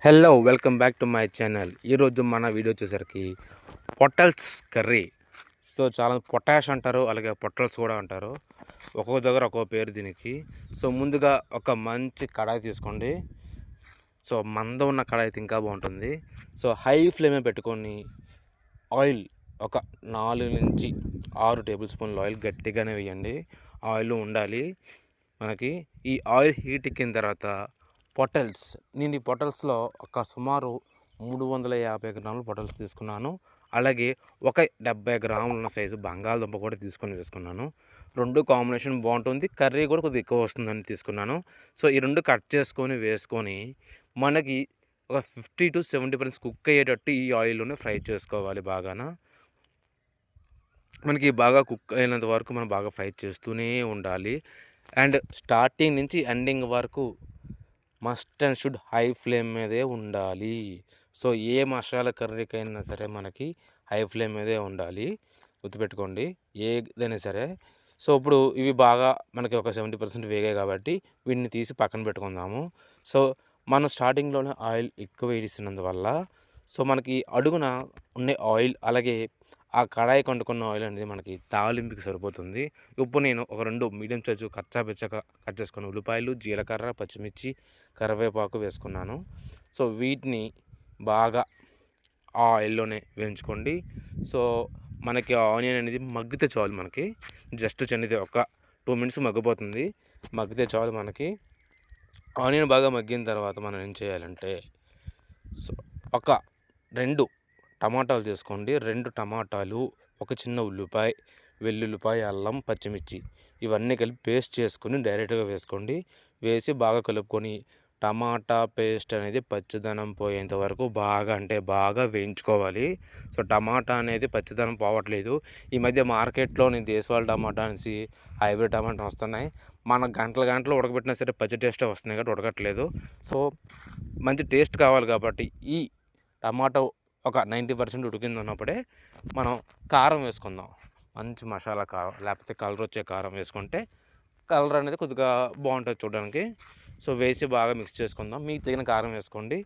Hello welcome back to my channel. ఈరోజు మన video వచ్చేసరికి పొటల్స్ కర్రీ. సో చాలా పొటాష్ అంటారు, అలాగే పొటల్స్ కూడా అంటారు. ఒక్కొక్క దగ్గర ఒక్కో పేరు దీనికి. సో ముందుగా ఒక మంచి కడాయి తీసుకోండి. సో మంద ఉన్న కడాయి అయితే ఇంకా బాగుంటుంది. సో హై ఫ్లేమే పెట్టుకొని ఆయిల్ ఒక 4 నుంచి 6 టేబుల్ స్పూన్లు ఆయిల్ గట్టిగానే వేయండి. ఆయిల్ ఉండాలి మనకి. ఈ ఆయిల్ హీట్ ఎక్కిన తర్వాత నేను ఈ పొటల్స్లో ఒక సుమారు 350 గ్రాముల పొటల్స్ తీసుకున్నాను. అలాగే ఒక 70 గ్రాములు ఉన్న సైజు బంగాళదుంప కూడా తీసుకొని వేసుకున్నాను. రెండు కాంబినేషన్ బాగుంటుంది, కర్రీ కూడా కొద్దిగా ఎక్కువ వస్తుందని తీసుకున్నాను. సో ఈ రెండు కట్ చేసుకొని వేసుకొని మనకి ఒక 50-70% కుక్ అయ్యేటట్టు ఈ ఆయిల్లోనే ఫ్రై చేసుకోవాలి బాగాన. మనకి బాగా కుక్ అయినంత వరకు మనం బాగా ఫ్రై చేస్తూనే ఉండాలి. అండ్ స్టార్టింగ్ నుంచి ఎండింగ్ వరకు must and should high flame మీదే ఉండాలి. సో ఏ మసాలా కర్రీకైనా సరే మనకి హై ఫ్లేమ్ మీదే ఉండాలి, గుర్తుపెట్టుకోండి ఏదైనా సరే. సో ఇప్పుడు ఇవి బాగా మనకి ఒక 70% వేగాయి కాబట్టి వీటిని తీసి పక్కన పెట్టుకుందాము. సో మనం స్టార్టింగ్లోనే ఆయిల్ ఎక్కువ వేసినందువల్ల సో మనకి అడుగున ఉండే ఆయిల్ అలాగే ఆ కడాయి వండుకున్న ఆయిల్ అనేది మనకి తాలింపుకి సరిపోతుంది. ఇప్పుడు నేను ఒక 2 మీడియం సైజు కచ్చాపిచ్చగా కట్ చేసుకున్న ఉల్లిపాయలు, జీలకర్ర, పచ్చిమిర్చి, కరివేపాకు వేసుకున్నాను. సో వీటిని బాగా ఆ ఆయిల్లోనే వేయించుకోండి. సో మనకి ఆనియన్ అనేది మగ్గితే చాలు, మనకి జస్ట్ చిన్నది ఒక 2 మినిట్స్ మగ్గిపోతుంది. మగ్గితే చాలు మనకి. ఆనియన్ బాగా మగ్గిన తర్వాత మనం ఏం చేయాలంటే సో ఒక 2 టమాటాలు తీసుకోండి. 2 టమాటాలు, ఒక చిన్న ఉల్లిపాయ, వెల్లుల్లిపాయ, అల్లం, పచ్చిమిర్చి ఇవన్నీ కలిపి పేస్ట్ చేసుకొని డైరెక్ట్గా వేసుకోండి. వేసి బాగా కలుపుకొని టమాటా పేస్ట్ అనేది పచ్చిదనం పోయేంత వరకు బాగా అంటే బాగా వేయించుకోవాలి. సో టమాటా అనేది పచ్చిదనం పోవట్లేదు. ఈ మధ్య మార్కెట్లోని దేశవాళీ టమాటా అనేసి హైబ్రిడ్ టమాటా వస్తున్నాయి. మన గంటలు ఉడకబెట్టినా సరే పచ్చి టేస్టే వస్తున్నాయి కాబట్టి ఉడకట్లేదు. సో మంచి టేస్ట్ కావాలి కాబట్టి ఈ టమాటో ఒక 90% ఉడికింది ఉన్నప్పుడే మనం కారం వేసుకుందాం. మంచి మసాలా కారం, లేకపోతే కలర్ వచ్చే కారం వేసుకుంటే కలర్ అనేది కొద్దిగా బాగుంటుంది చూడడానికి. సో వేసి బాగా మిక్స్ చేసుకుందాం. మీకు తగిన కారం వేసుకోండి.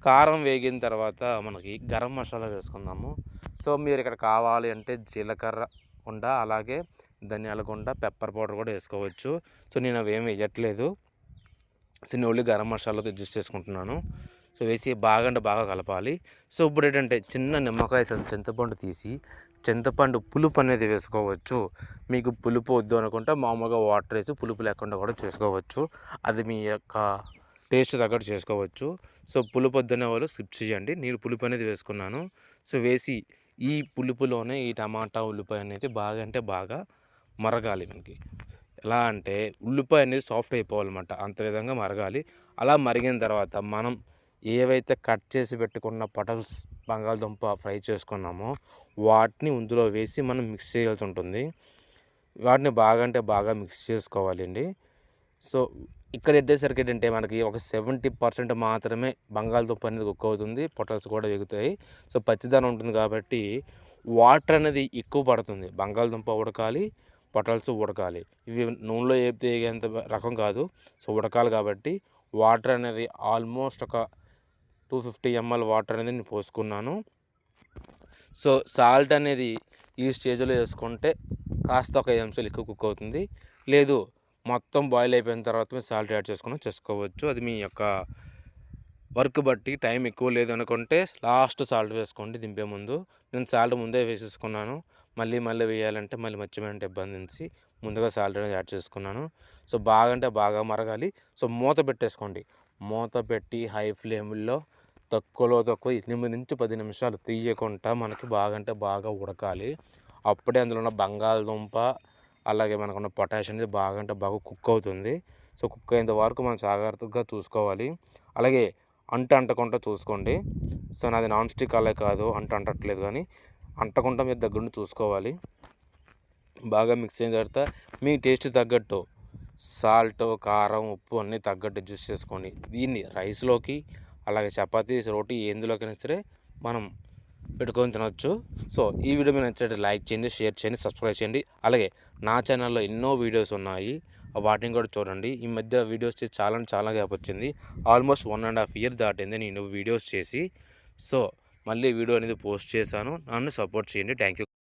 కారం వేగిన తర్వాత మనకి గరం మసాలా వేసుకుందాము. సో మీరు ఇక్కడ కావాలి అంటే జీలకర్ర గుండ, అలాగే ధనియాల గుండ, పెప్పర్ పౌడర్ కూడా వేసుకోవచ్చు. సో నేను అవేమి వేయట్లేదు. సో నేను ఓన్లీ గరం మసాలాతో అడ్జస్ట్ చేసుకుంటున్నాను. సో వేసి బాగా అంటే బాగా కలపాలి. సో ఇప్పుడు ఏంటంటే చిన్న నిమ్మకాయ చింతపండు తీసి చింతపండు పులుపు అనేది వేసుకోవచ్చు. మీకు పులుపు వద్దు అనుకుంటే మామూలుగా వాటర్ వేసి పులుపు లేకుండా కూడా చేసుకోవచ్చు. అది మీ యొక్క టేస్ట్ తగ్గట్టు చేసుకోవచ్చు. సో పులుపు వద్దనే వాళ్ళు స్కిప్ చేయండి. నేను పులుపు అనేది వేసుకున్నాను. సో వేసి ఈ పులుపులోనే ఈ టమాటా, ఉల్లిపాయ అనేది బాగా అంటే బాగా మరగాలి మనకి. ఎలా అంటే ఉల్లిపాయ అనేది సాఫ్ట్ అయిపోవాలన్నమాట, అంత విధంగా మరగాలి. అలా మరిగిన తర్వాత మనం ఏవైతే కట్ చేసి పెట్టుకున్న పొటల్స్, బంగాళదుంప ఫ్రై చేసుకున్నామో వాటిని ఇందులో వేసి మనం మిక్స్ చేయాల్సి ఉంటుంది. వాటిని బాగా అంటే బాగా మిక్స్ చేసుకోవాలండి. సో ఇక్కడ వచ్చేసరికి ఏంటంటే మనకి ఒక 70% మాత్రమే బంగాళదుంప అనేది కుక్ అవుతుంది, పొటల్స్ కూడా వేగుతాయి. సో పచ్చిదనం ఉంటుంది కాబట్టి వాటర్ అనేది ఎక్కువ పడుతుంది. బంగాళదుంప ఉడకాలి, పొటల్స్ ఉడకాలి. ఇవి నూనెలో వేపితే వేగేంత రకం కాదు. సో ఉడకాలి కాబట్టి వాటర్ అనేది ఆల్మోస్ట్ ఒక 250 ml వాటర్ అనేది నేను పోసుకున్నాను. సో సాల్ట్ అనేది ఈ స్టేజ్లో వేసుకుంటే కాస్త ఒక 5 నిమిషాలు ఎక్కువ కుక్ అవుతుంది. లేదు మొత్తం బాయిల్ అయిపోయిన తర్వాత మీరు సాల్ట్ యాడ్ చేసుకోవచ్చు. అది మీ యొక్క వర్క్ బట్టి. టైం ఎక్కువ లేదనుకుంటే లాస్ట్ సాల్ట్ వేసుకోండి దింపే ముందు. నేను సాల్ట్ ముందే వేసేసుకున్నాను. మళ్ళీ వేయాలంటే మళ్ళీ మర్చిపోయినంటే ఇబ్బంది నుంచి ముందుగా సాల్ట్ అనేది యాడ్ చేసుకున్నాను. సో బాగా అంటే బాగా మరగాలి. సో మూత పెట్టేసుకోండి. మూత పెట్టి హై ఫ్లేమ్లో తక్కువ 8-10 నిమిషాలు తీయకుండా మనకి బాగా అంటే బాగా ఉడకాలి. అప్పుడే అందులో ఉన్న బంగాళదుంప అలాగే మనకున్న పొటాష్ అనేది బాగా అంటే బాగా కుక్ అవుతుంది. సో కుక్ అయ్యేంత వరకు మనం జాగ్రత్తగా చూసుకోవాలి. అలాగే అంటకుండా చూసుకోండి. సో నాది నాన్ స్టిక్ అలా కాదు, అంటట్లేదు, కానీ అంటకుండా మీరు దగ్గరుండి చూసుకోవాలి. బాగా మిక్స్ అయిన తర్వాత మీ టేస్ట్ తగ్గట్టు సాల్ట్, కారం, ఉప్పు అన్నీ తగ్గట్టు అడ్జస్ట్ చేసుకోండి. దీన్ని రైస్లోకి అలాగే చపాతీ, రోటీ ఎందులోకైనా సరే మనం పెట్టుకొని తినవచ్చు. సో ఈ వీడియో మీకు నచ్చినట్లయితే లైక్ చేయండి, షేర్ చేయండి, సబ్స్క్రైబ్ చేయండి. అలాగే నా ఛానల్లో ఎన్నో వీడియోస్ ఉన్నాయి. వాటిని కూడా చూడండి. ఈ మధ్య వీడియోస్ చేసి చాలా అంటే చాలా గ్యాప్ వచ్చింది. ఆల్మోస్ట్ 1½ ఇయర్ దాటింది నేను వీడియోస్ చేసి. సో, మళ్ళీ వీడియో అనేది పోస్ట్ చేశాను. నన్ను సపోర్ట్ చేయండి. Thank you.